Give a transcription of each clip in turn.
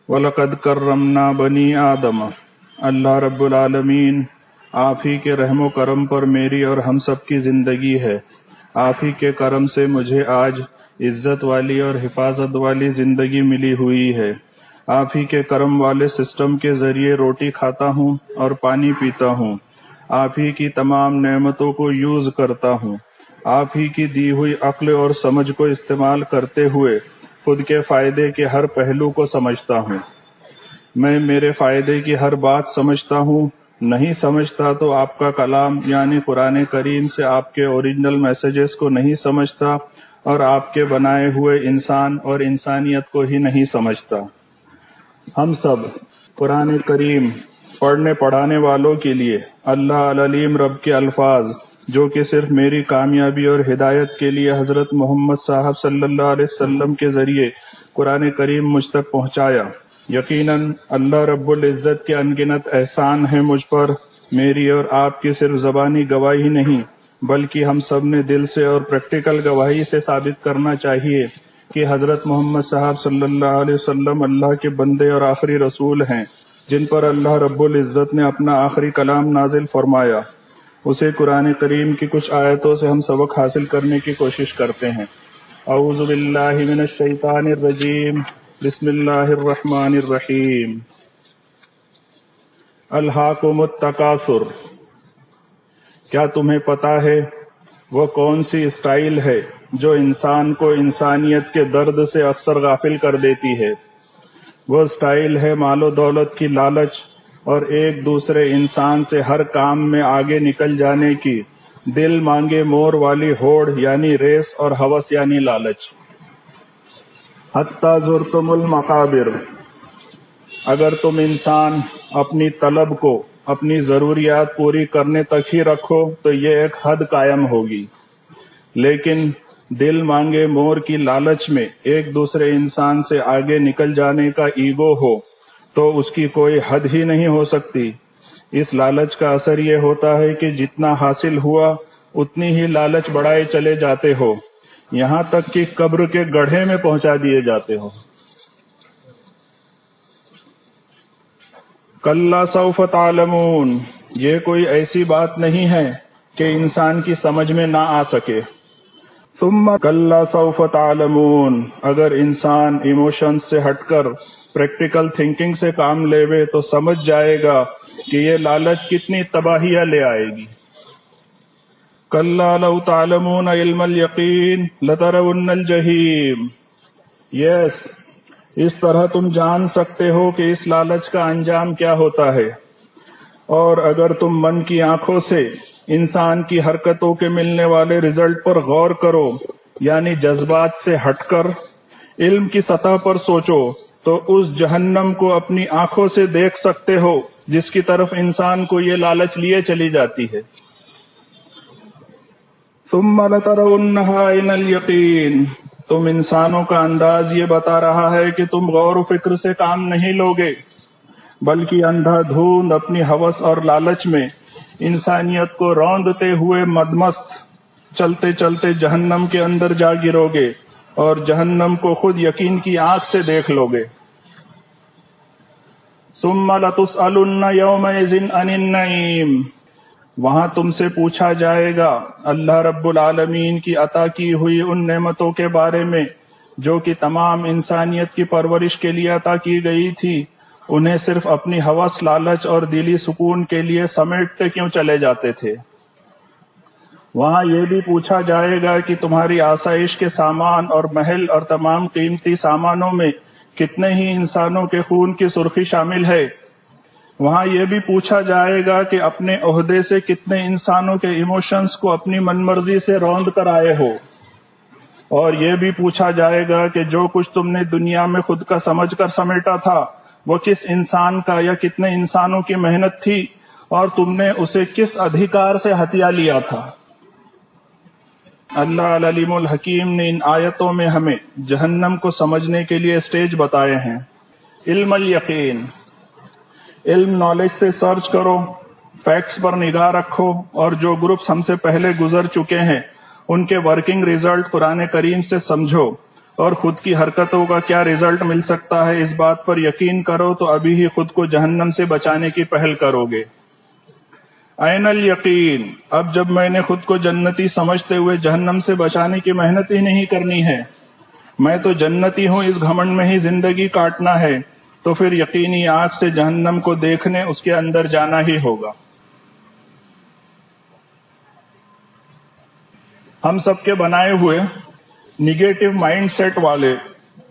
وَلَقَدْ كَرَّمْنَا بَنِي آدَمَ۔ اللہ رب العالمین آپ ہی کے رحم و کرم پر میری اور ہم سب کی زندگی ہے۔ آپ ہی کے کرم سے مجھے آج عزت والی اور حفاظت والی زندگی ملی ہوئی ہے۔ آپ ہی کے کرم والے سسٹم کے ذریعے روٹی کھاتا ہوں اور پانی پیتا ہوں۔ آپ ہی کی تمام نعمتوں کو یوز کرتا ہوں۔ آپ ہی کی دی ہوئی عقل اور سمجھ کو استعمال کرتے ہوئے خود کے فائدے کے ہر پہلو کو سمجھتا ہوں۔ میں میرے فائدے کی ہر بات سمجھتا ہوں۔ نہیں سمجھتا تو آپ کا کلام یعنی قرآن کریم سے آپ کے اوریجنل میسیجز کو نہیں سمجھتا، اور آپ کے بنائے ہوئے انسان اور انسانیت کو ہی نہیں سمجھتا۔ ہم سب قرآن کریم پڑھنے پڑھانے والوں کے لیے اللہ العلیم رب کے الفاظ، جو کہ صرف میری کامیابی اور ہدایت کے لیے حضرت محمد صاحب صلی اللہ علیہ وسلم کے ذریعے قرآن کریم مجھ تک پہنچایا۔ یقیناً اللہ رب العزت کے انگنت احسان ہے مجھ پر۔ میری اور آپ کی صرف زبانی گواہی نہیں، بلکہ ہم سب نے دل سے اور پریکٹیکل گواہی سے ثابت کرنا چاہیے کہ حضرت محمد صاحب صلی اللہ علیہ وسلم اللہ کے بندے اور آخری رسول ہیں، جن پر اللہ رب العزت نے اپنا آخری کلام نازل فرمایا۔ اسے قرآن کریم کی کچھ آیتوں سے ہم سبق حاصل کرنے کی کوشش کرتے ہیں۔ اعوذ باللہ من الشیطان الرجیم، بسم اللہ الرحمن الرحیم۔ الہاکم التکاثر۔ کیا تمہیں پتا ہے وہ کون سی اسٹائل ہے جو انسان کو انسانیت کے درد سے اکثر غافل کر دیتی ہے؟ وہ اسٹائل ہے مال و دولت کی لالچ اور ایک دوسرے انسان سے ہر کام میں آگے نکل جانے کی دل مانگے مور والی ہوڑ یعنی ریس، اور ہوس یعنی لالچ۔ حتی زرتم المقابر۔ اگر تم انسان اپنی طلب کو اپنی ضروریات پوری کرنے تک ہی رکھو تو یہ ایک حد قائم ہوگی، لیکن دل مانگے مور کی لالچ میں ایک دوسرے انسان سے آگے نکل جانے کا ایگو ہو تو اس کی کوئی حد ہی نہیں ہو سکتی۔ اس لالچ کا اثر یہ ہوتا ہے کہ جتنا حاصل ہوا اتنی ہی لالچ بڑھائے چلے جاتے ہو، یہاں تک کہ قبر کے گڑھے میں پہنچا دیے جاتے ہو۔ کلا سوف تعلمون۔ یہ کوئی ایسی بات نہیں ہے کہ انسان کی سمجھ میں نہ آ سکے۔ ثم کلا سوف تعلمون۔ اگر انسان ایموشنز سے ہٹ کر پریکٹیکل تھنکنگ سے کام لیوے تو سمجھ جائے گا کہ یہ لالچ کتنی تباہیاں لے آئے گی۔ کلا لو تعلمون علم الیقین لترون الجحیم۔ یس، اس طرح تم جان سکتے ہو کہ اس لالچ کا انجام کیا ہوتا ہے، اور اگر تم من کی آنکھوں سے انسان کی حرکتوں کے ملنے والے رزلٹ پر غور کرو، یعنی جذبات سے ہٹ کر علم کی سطح پر سوچو، تو اس جہنم کو اپنی آنکھوں سے دیکھ سکتے ہو جس کی طرف انسان کو یہ لالچ لیے چلی جاتی ہے۔ ثم لترونها عین الیقین۔ تم انسانوں کا انداز یہ بتا رہا ہے کہ تم غور و فکر سے کام نہیں لوگے، بلکہ اندھا دھند اپنی ہوس اور لالچ میں انسانیت کو روندتے ہوئے مدمست چلتے چلتے جہنم کے اندر جا گرو گے، اور جہنم کو خود یقین کی آنکھ سے دیکھ لو گے۔ ثم لتسألن یومئذ عن النعیم۔ وہاں تم سے پوچھا جائے گا اللہ رب العالمین کی عطا کی ہوئی ان نعمتوں کے بارے میں جو کہ تمام انسانیت کی پرورش کے لیے عطا کی گئی تھی۔ انہیں صرف اپنی ہوس، لالچ اور دلی سکون کے لیے سمیٹتے کیوں چلے جاتے تھے؟ وہاں یہ بھی پوچھا جائے گا کہ تمہاری آسائش کے سامان اور محل اور تمام قیمتی سامانوں میں کتنے ہی انسانوں کے خون کی سرخی شامل ہے۔ وہاں یہ بھی پوچھا جائے گا کہ اپنے عہدے سے کتنے انسانوں کے ایموشنز کو اپنی من مرضی سے روند کر آئے ہو، اور یہ بھی پوچھا جائے گا کہ جو کچھ تم نے دنیا میں خود کا سمجھ کر سمیٹا تھا وہ کس انسان کا یا کتنے انسانوں کی محنت تھی، اور تم نے اسے کس ادھیکار سے ہتھیا لیا تھا۔ اللہ العلیم الحکیم نے ان آیتوں میں ہمیں جہنم کو سمجھنے کے لیے اسٹیج بتائے ہیں۔ علم الیقین۔ علم نالج سے سرچ کرو، فیکٹس پر نگاہ رکھو، اور جو گروپس ہم سے پہلے گزر چکے ہیں ان کے ورکنگ ریزلٹ قرآن کریم سے سمجھو، اور خود کی حرکتوں کا کیا رزلٹ مل سکتا ہے، اس بات پر یقین کرو تو ابھی ہی خود کو جہنم سے بچانے کی پہل کرو گے۔ عین الیقین، اب جب میں نے خود کو جنتی سمجھتے ہوئے جہنم سے بچانے کی محنت ہی نہیں کرنی ہے، میں تو جنتی ہوں، اس گھمنڈ میں ہی زندگی کاٹنا ہے، تو پھر یقینی آنکھ سے جہنم کو دیکھنے اس کے اندر جانا ہی ہوگا۔ ہم سب کے بنائے ہوئے نگیٹو مائنڈ سیٹ والے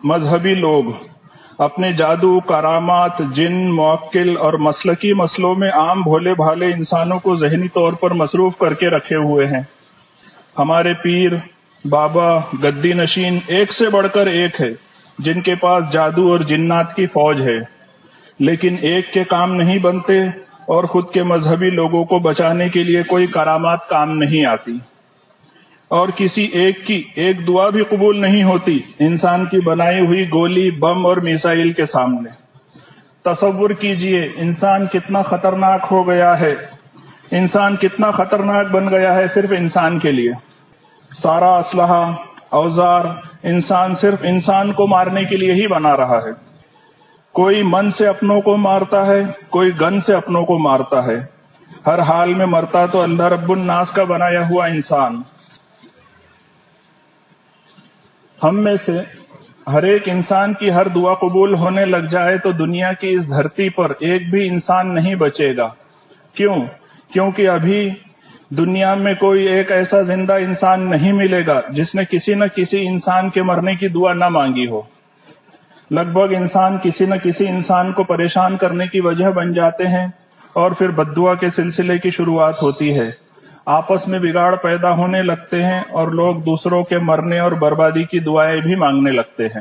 مذہبی لوگ اپنے جادو، کرامات، جن، موکل اور مسلکی مسئلوں میں عام بھولے بھالے انسانوں کو ذہنی طور پر مصروف کر کے رکھے ہوئے ہیں۔ ہمارے پیر، بابا، گدی نشین ایک سے بڑھ کر ایک ہے جن کے پاس جادو اور جنات کی فوج ہے، لیکن ایک کے کام نہیں بنتے اور خود کے مذہبی لوگوں کو بچانے کے لیے کوئی کرامات کام نہیں آتی، اور کسی ایک کی ایک دعا بھی قبول نہیں ہوتی انسان کی بنائی ہوئی گولی، بم اور میسائل کے سامنے۔ تصور کیجئے انسان کتنا خطرناک ہو گیا ہے، انسان کتنا خطرناک بن گیا ہے صرف انسان کے لیے۔ سارا اسلحہ، اوزار انسان صرف انسان کو مارنے کے لیے ہی بنا رہا ہے۔ کوئی من سے اپنوں کو مارتا ہے، کوئی گن سے اپنوں کو مارتا ہے، ہر حال میں مرتا تو اللہ رب الناس کا بنایا ہوا انسان۔ ہم میں سے ہر ایک انسان کی ہر دعا قبول ہونے لگ جائے تو دنیا کی اس دھرتی پر ایک بھی انسان نہیں بچے گا۔ کیوں؟ کیونکہ ابھی دنیا میں کوئی ایک ایسا زندہ انسان نہیں ملے گا جس نے کسی نہ کسی انسان کے مرنے کی دعا نہ مانگی ہو۔ لگ بھگ انسان کسی نہ کسی انسان کو پریشان کرنے کی وجہ بن جاتے ہیں اور پھر بددعا کے سلسلے کی شروعات ہوتی ہے، آپس میں بگاڑ پیدا ہونے لگتے ہیں اور لوگ دوسروں کے مرنے اور بربادی کی دعائیں بھی مانگنے لگتے ہیں۔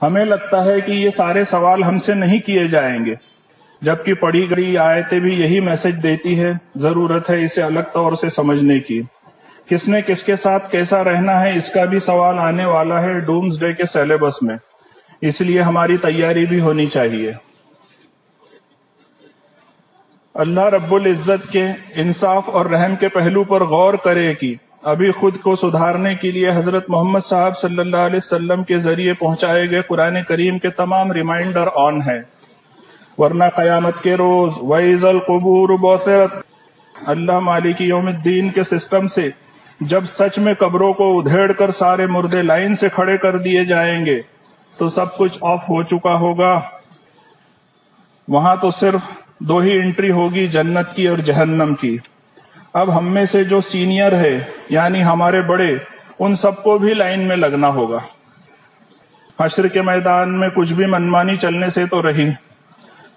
ہمیں لگتا ہے کہ یہ سارے سوال ہم سے نہیں کیے جائیں گے، جبکہ پڑھی گئی آیتیں بھی یہی میسج دیتی ہے، ضرورت ہے اسے الگ طور سے سمجھنے کی۔ کس نے کس کے ساتھ کیسا رہنا ہے اس کا بھی سوال آنے والا ہے ڈومز ڈے کے سیلیبس میں، اس لیے ہماری تیاری بھی ہونی چاہیے۔ اللہ رب العزت کے انصاف اور رحم کے پہلو پر غور کرے کہ ابھی خود کو سدھارنے کے لیے حضرت محمد صاحب صلی اللہ علیہ وسلم کے ذریعے پہنچائے گئے قرآن کریم کے تمام ریمائنڈر آن ہے، ورنہ قیامت کے روز وَإِذَا الْقُبُورُ بُعْثِرَتْ، اللہ مالک یوم الدین کے سسٹم سے جب سچ میں قبروں کو ادھیڑ کر سارے مردے لائن سے کھڑے کر دیے جائیں گے تو سب کچھ آف ہو چکا ہوگا۔ وہاں تو صرف دو ہی انٹری ہوگی، جنت کی اور جہنم کی۔ اب ہم میں سے جو سینئر ہے یعنی ہمارے بڑے، ان سب کو بھی لائن میں لگنا ہوگا۔ حشر کے میدان میں کچھ بھی منمانی چلنے سے تو رہی،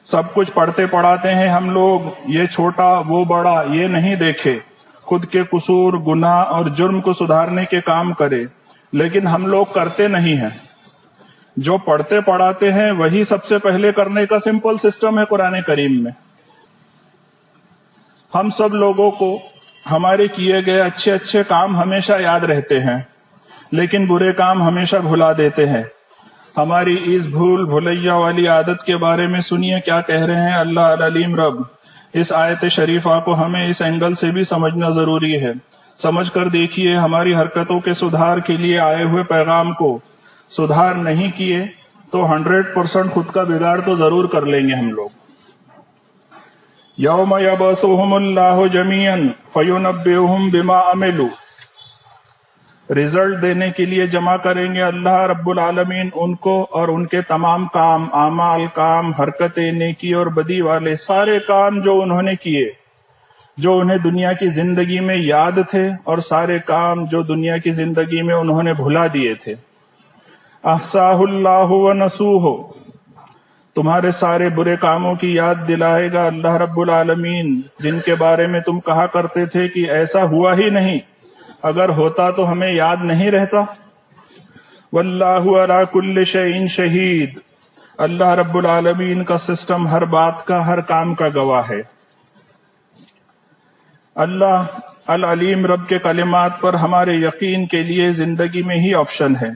سب کچھ پڑھتے پڑھاتے ہیں ہم لوگ، یہ چھوٹا وہ بڑا یہ نہیں دیکھے، خود کے قصور، گناہ اور جرم کو سدھارنے کے کام کرے، لیکن ہم لوگ کرتے نہیں ہیں۔ جو پڑھتے پڑھاتے ہیں وہی سب سے پہلے کرنے کا سمپل سسٹم ہے قرآن کریم میں۔ ہم سب لوگوں کو ہمارے کیے گئے اچھے اچھے کام ہمیشہ یاد رہتے ہیں، لیکن برے کام ہمیشہ بھلا دیتے ہیں۔ ہماری اس بھول بھلیا والی عادت کے بارے میں سنیے کیا کہہ رہے ہیں اللہ العلیم رب۔ اس آیت شریفہ کو ہمیں اس اینگل سے بھی سمجھنا ضروری ہے۔ سمجھ کر دیکھیے، ہماری حرکتوں کے سدھار کے لیے آئے ہوئے پیغام کو سدھار نہیں کیے تو 100% خود کا بگاڑ تو ضرور کر لیں گے ہم لوگ۔ یوم یبعثہم اللہ جمیعا فینبئہم بما عملوا، رزلٹ دینے کے لیے جمع کریں گے اللہ رب العالمین ان کو اور ان کے تمام کام، اعمال، کام، حرکتیں، نیکی اور بدی والے سارے کام جو انہوں نے کیے، جو انہیں دنیا کی زندگی میں یاد تھے، اور سارے کام جو دنیا کی زندگی میں انہوں نے بھلا دیے تھے۔ احصاہ اللہ ونسوہ، تمہارے سارے برے کاموں کی یاد دلائے گا اللہ رب العالمین، جن کے بارے میں تم کہا کرتے تھے کہ ایسا ہوا ہی نہیں، اگر ہوتا تو ہمیں یاد نہیں رہتا۔ واللہ علی کل شیء شہید، اللہ رب العالمین کا سسٹم ہر بات کا، ہر کام کا گواہ ہے۔ اللہ العلیم رب کے کلمات پر ہمارے یقین کے لیے زندگی میں ہی آپشن ہے۔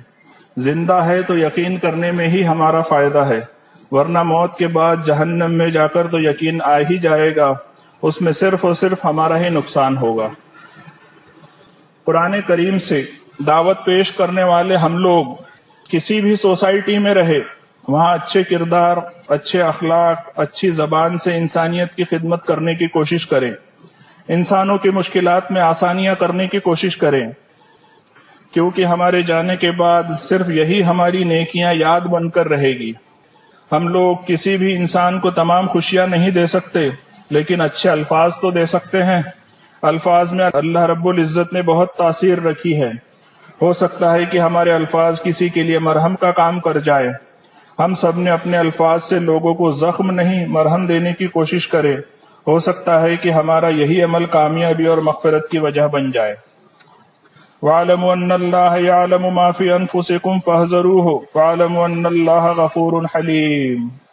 زندہ ہے تو یقین کرنے میں ہی ہمارا فائدہ ہے، ورنہ موت کے بعد جہنم میں جا کر تو یقین آ ہی جائے گا، اس میں صرف اور صرف ہمارا ہی نقصان ہوگا۔ قرآن کریم سے دعوت پیش کرنے والے ہم لوگ کسی بھی سوسائٹی میں رہے، وہاں اچھے کردار، اچھے اخلاق، اچھی زبان سے انسانیت کی خدمت کرنے کی کوشش کریں، انسانوں کی مشکلات میں آسانیاں کرنے کی کوشش کریں، کیونکہ ہمارے جانے کے بعد صرف یہی ہماری نیکیاں یاد بن کر رہے گی۔ ہم لوگ کسی بھی انسان کو تمام خوشیاں نہیں دے سکتے، لیکن اچھے الفاظ تو دے سکتے ہیں۔ الفاظ میں اللہ رب العزت نے بہت تاثیر رکھی ہے۔ ہو سکتا ہے کہ ہمارے الفاظ کسی کے لیے مرہم کا کام کر جائے۔ ہم سب نے اپنے الفاظ سے لوگوں کو زخم نہیں مرہم دینے کی کوشش کرے۔ ہو سکتا ہے کہ ہمارا یہی عمل کامیابی اور مغفرت کی وجہ بن جائے۔ وَاعْلَمُوا أَنَّ اللَّهَ يَعْلَمُ مَا فِي أَنفُسِكُمْ فَاحْذَرُوهُ وَاعْلَمُوا أَنَّ اللَّهَ غَفُورٌ حَلِيمٌ۔